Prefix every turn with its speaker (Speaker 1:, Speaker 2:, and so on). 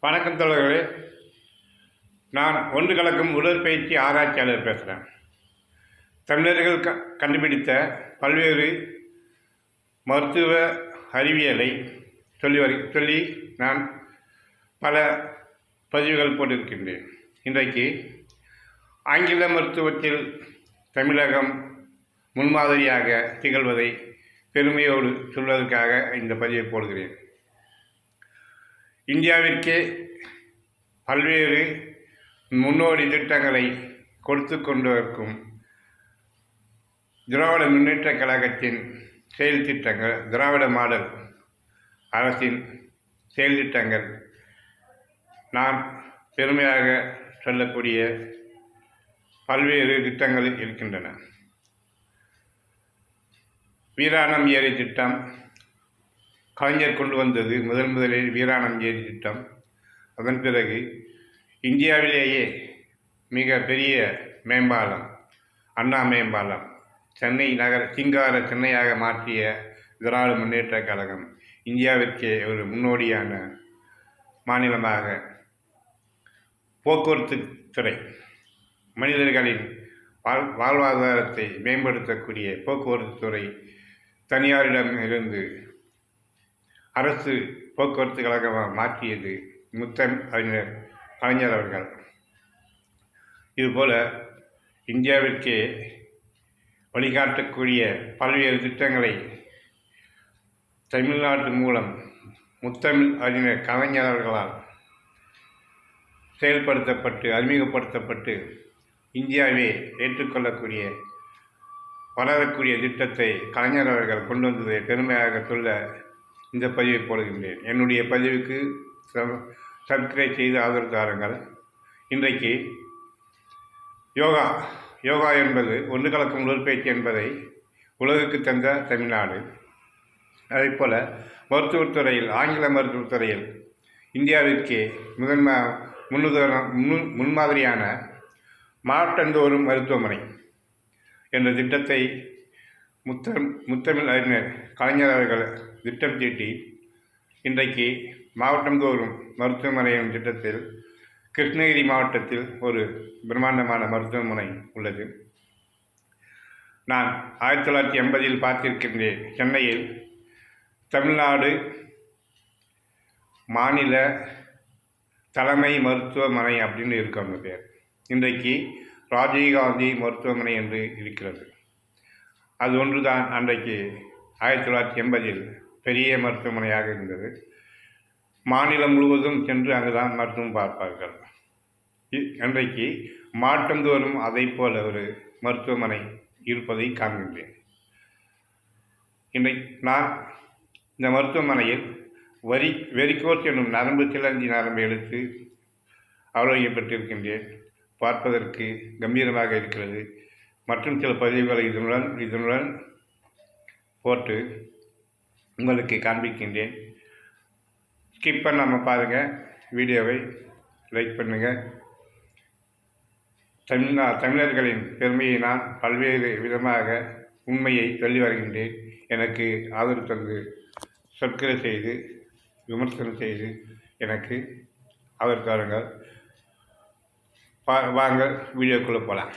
Speaker 1: வணக்கம் தோழர்களே. நான் ஒன்று கலக்கும் உடற்பயிற்சி ஆராய்ச்சியாளர் பேசுகிறேன். தமிழர்கள் கண்டுபிடித்த பல்வேறு மருத்துவ அறிவியலை சொல்லி நான் பல பதிவுகள் போட்டிருக்கின்றேன். இன்றைக்கு ஆங்கில மருத்துவத்தில் தமிழகம் முன்மாதிரியாக திகழ்வதை பெருமையோடு சொல்வதற்காக இந்த பதிவை போடுகிறேன். இந்தியாவிற்கே பல்வேறு முன்னோடி திட்டங்களை கொடுத்து கொண்டிருக்கும் திராவிட முன்னேற்றக் கழகத்தின் செயல் திட்டங்கள், திராவிட மாடல் அரசின் செயல் திட்டங்கள் நான் பெருமையாக சொல்லக்கூடிய பல்வேறு திட்டங்கள் இருக்கின்றன. வீராணம் ஏரி திட்டம் கலைஞர் கொண்டு வந்தது. முதலில் வீராணம் ஏரி திட்டம். அதன் பிறகு இந்தியாவிலேயே மிக பெரிய மேம்பாலம் அண்ணா மேம்பாலம், சென்னை சிங்கார சென்னையாக மாற்றிய திராவிட முன்னேற்றக் கழகம் இந்தியாவிற்கே ஒரு முன்னோடியான மாநிலமாக போக்குவரத்து துறை, மனிதர்களின் வாழ்வாதாரத்தை மேம்படுத்தக்கூடிய போக்குவரத்து துறை தனியாரிடம் இருந்து அரசு போக்குவரத்து கழகமாக மாற்றியது அறிஞர் கலைஞர் அவர்கள். இதுபோல இந்தியாவிற்கே வழிகாட்டக்கூடிய பல்வேறு திட்டங்களை தமிழ்நாட்டு மூலம் அறிஞர் கலைஞர் அவர்களால் செயல்படுத்தப்பட்டு அறிமுகப்படுத்தப்பட்டு இந்தியாவே ஏற்றுக்கொள்ளக்கூடிய வளரக்கூடிய திட்டத்தை கலைஞர் அவர்கள் கொண்டு வந்ததை பெருமையாக சொல்ல இந்த பதிவை போடுகின்றேன். என்னுடைய பதிவுக்கு சப்ஸ்கிரைப் செய்து ஆதரவு தாருங்கள். இன்றைக்கு யோகா என்பது ஒன்று கலக்கும் உடற்பயிற்சி என்பதை உலகுக்கு தந்த தமிழ்நாடு. அதேபோல் மருத்துவத்துறையில், ஆங்கில மருத்துவத்துறையில் இந்தியாவிற்கே முன்மாதிரியான மாவட்டந்தோறும் மருத்துவமனை என்ற திட்டத்தை முத்தமிழ் அறிஞர் கலைஞர் அவர்கள் திட்டம் தீட்டி இன்றைக்கு மாவட்டந்தோறும் மருத்துவமனை என்ற திட்டத்தில் கிருஷ்ணகிரி மாவட்டத்தில் ஒரு பிரம்மாண்டமான மருத்துவமனை உள்ளது. நான் 1980 பார்த்திருக்கின்றேன். சென்னையில் தமிழ்நாடு மாநில தலைமை மருத்துவமனை அப்படின்னு இருக்கு அந்த பேர். இன்றைக்கு ராஜீவ்காந்தி மருத்துவமனை என்று இருக்கிறது. அது ஒன்றுதான் அன்றைக்கு 1980 பெரிய மருத்துவமனையாக இருந்தது. மாநிலம் முழுவதும் சென்று அங்குதான் மருத்துவம் பார்ப்பார்கள். அன்றைக்கு மாவட்டந்தோறும் அதை போல ஒரு மருத்துவமனை இருப்பதை காண்கின்றேன். இன்றைக்கு நான் இந்த மருத்துவமனையில் வெரிகோஸ் என்னும் நரம்பு சிலந்தி நரம்பு எடுத்து ஆரோக்கியப்பட்டிருக்கின்றேன். பார்ப்பதற்கு கம்பீரமாக இருக்கிறது. மற்றும் சில பதிவுகளை இதனுடன் போட்டு உங்களுக்கு காண்பிக்கின்றேன். ஸ்கிப் பண்ணாமல் பாருங்கள். வீடியோவை லைக் பண்ணுங்கள். தமிழர்களின் பெருமையை நான் பல்வேறு விதமாக உண்மையை சொல்லி வருகின்றேன். எனக்கு ஆதரவு தந்து சொற்களை செய்து விமர்சனம் செய்து எனக்கு ஆதரவு தாருங்கள். வாங்க வீடியோக்குள்ளே போகலாம்.